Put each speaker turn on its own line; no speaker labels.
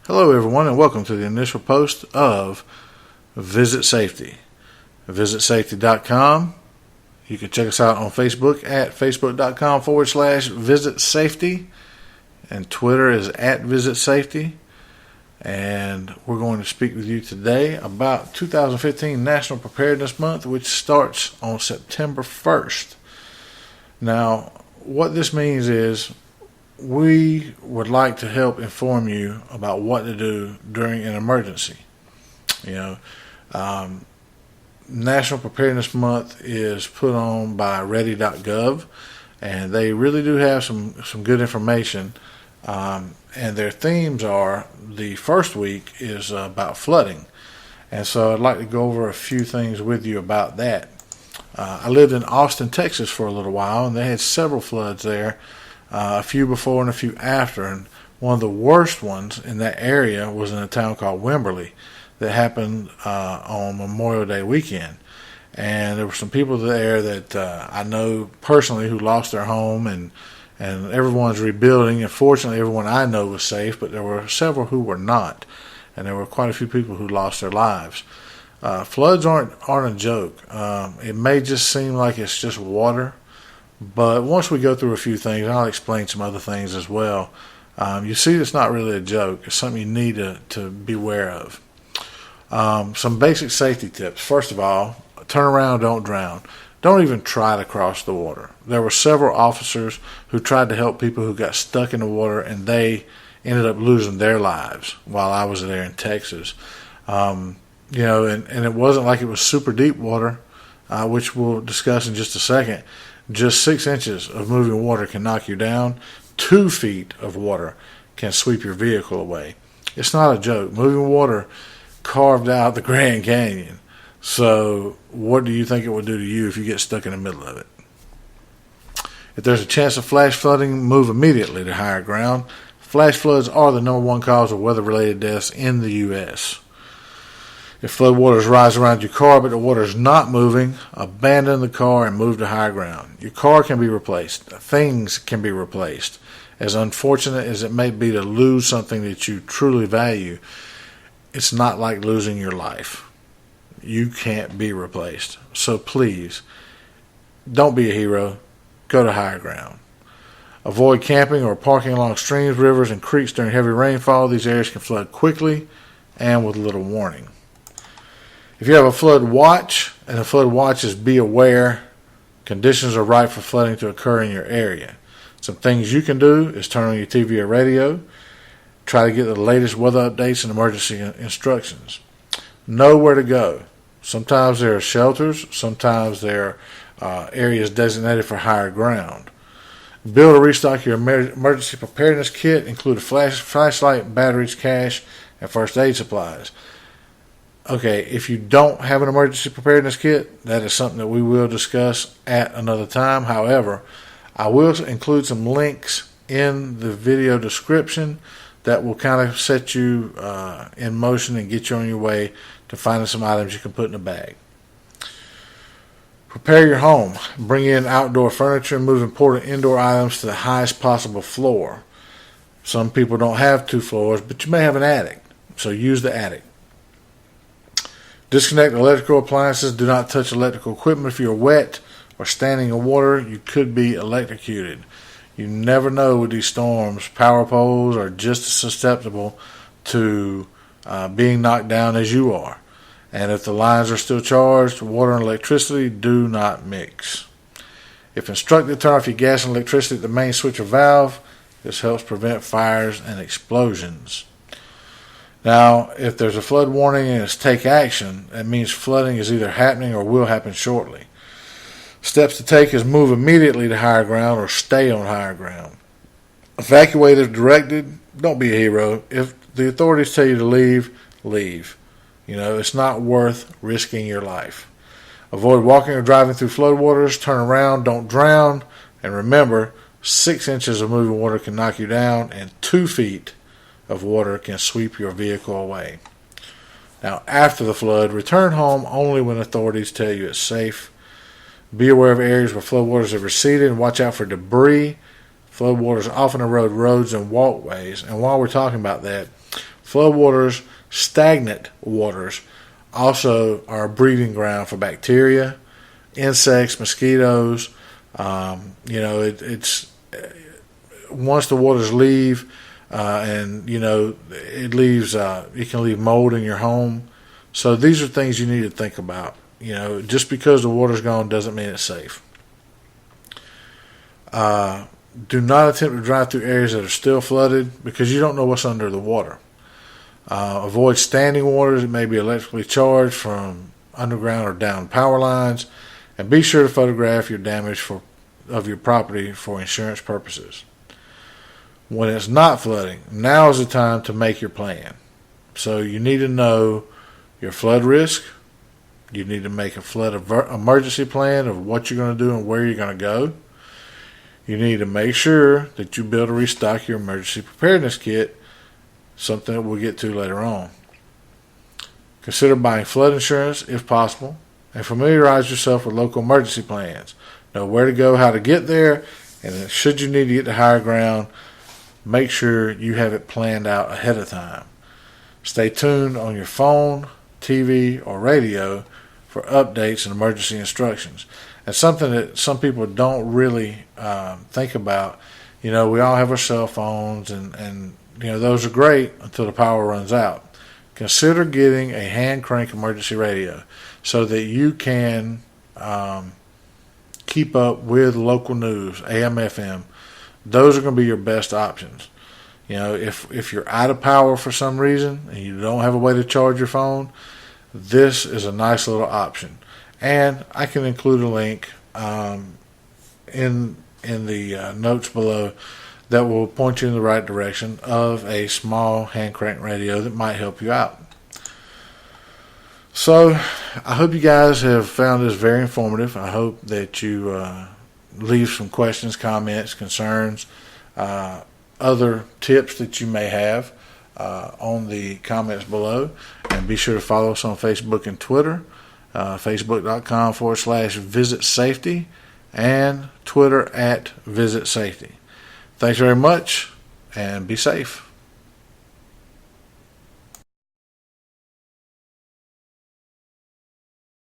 Hello everyone and welcome to the initial post of Visit Safety. Visitsafety.com. You can check us out on Facebook at facebook.com/Visitsafety, and Twitter is at Visit Safety. And we're going to speak with you today about 2015 National Preparedness Month, which starts on September 1st. Now, what this means is we would like to help inform you about what to do during an emergency. National Preparedness Month is put on by ready.gov, and they really do have some good information. And their themes are, the first week is about flooding. And so I'd like to go over a few things with you about that. I lived in Austin, Texas for a little while, and they had several floods there. A few before and a few after, and one of the worst ones in that area was in a town called Wimberley that happened on Memorial Day weekend. And there were some people there that I know personally who lost their home, and everyone's rebuilding, and fortunately everyone I know was safe, but there were several who were not, and there were quite a few people who lost their lives. Floods aren't a joke. It may just seem like it's just water, but once we go through a few things, I'll explain some other things as well. You see, it's not really a joke. It's something you need to be aware of. Some basic safety tips. First of all, turn around, don't drown. Don't even try to cross the water. There were several officers who tried to help people who got stuck in the water, and they ended up losing their lives while I was there in Texas. And it wasn't like it was super deep water, which we'll discuss in just a second. Just 6 inches of moving water can knock you down. 2 feet of water can sweep your vehicle away. It's not a joke. Moving water carved out the Grand Canyon. So what do you think it will do to you if you get stuck in the middle of it? If there's a chance of flash flooding, move immediately to higher ground. Flash floods are the number one cause of weather-related deaths in the U.S. If floodwaters rise around your car but the water is not moving, abandon the car and move to higher ground. Your car can be replaced. Things can be replaced. As unfortunate as it may be to lose something that you truly value, it's not like losing your life. You can't be replaced. So please, don't be a hero. Go to higher ground. Avoid camping or parking along streams, rivers, and creeks during heavy rainfall. These areas can flood quickly and with little warning. If you have a flood watch, and the flood watch is be aware, conditions are right for flooding to occur in your area. Some things you can do is turn on your TV or radio. Try to get the latest weather updates and emergency instructions. Know where to go. Sometimes there are shelters. Sometimes there are areas designated for higher ground. Build or restock your emergency preparedness kit. Include a flashlight, batteries, cash, and first aid supplies. Okay, if you don't have an emergency preparedness kit, that is something that we will discuss at another time. However, I will include some links in the video description that will kind of set you in motion and get you on your way to finding some items you can put in a bag. Prepare your home. Bring in outdoor furniture and move important indoor items to the highest possible floor. Some people don't have 2 floors, but you may have an attic, so use the attic. Disconnect electrical appliances. Do not touch electrical equipment. If you're wet or standing in water, you could be electrocuted. You never know with these storms. Power poles are just as susceptible to being knocked down as you are. And if the lines are still charged, water and electricity do not mix. If instructed, turn off your gas and electricity at the main switch or valve. This helps prevent fires and explosions. Now, if there's a flood warning and it's take action, that means flooding is either happening or will happen shortly. Steps to take is move immediately to higher ground or stay on higher ground. Evacuate if directed. Don't be a hero. If the authorities tell you to leave, leave. It's not worth risking your life. Avoid walking or driving through floodwaters. Turn around, don't drown. And remember, 6 inches of moving water can knock you down, and 2 feet of water can sweep your vehicle away. Now, after the flood, return home only when authorities tell you it's safe. Be aware of areas where floodwaters have receded and watch out for debris. Floodwaters often erode roads and walkways. And while we're talking about that, Floodwaters, stagnant waters, also are a breeding ground for bacteria, insects, mosquitoes. It's once the waters leave, and it leaves, it can leave mold in your home. So these are things you need to think about. Just because the water's gone doesn't mean it's safe. Do not attempt to drive through areas that are still flooded because you don't know what's under the water. Avoid standing waters that may be electrically charged from underground or down power lines, and be sure to photograph your damage of your property for insurance purposes. When it's not flooding, now is the time to make your plan. So you need to know your flood risk. You need to make a flood emergency plan of what you're going to do and where you're going to go. You need to make sure that you build and restock your emergency preparedness kit, something that we'll get to later on. Consider buying flood insurance if possible, and familiarize yourself with local emergency plans. Know where to go, how to get there, and should you need to get to higher ground, make sure you have it planned out ahead of time. Stay tuned on your phone, TV, or radio for updates and emergency instructions. And something that some people don't really think about, we all have our cell phones, and those are great until the power runs out. Consider getting a hand crank emergency radio so that you can keep up with local news, AM, FM. Those are going to be your best options. If you're out of power for some reason and you don't have a way to charge your phone, this is a nice little option. And I can include a link in the notes below that will point you in the right direction of a small hand crank radio that might help you out. So I hope you guys have found this very informative. I hope that you leave some questions, comments, concerns, other tips that you may have on the comments below. And be sure to follow us on Facebook and Twitter, Facebook.com/Visitsafety and Twitter @Visitsafety. Thanks very much, and be safe.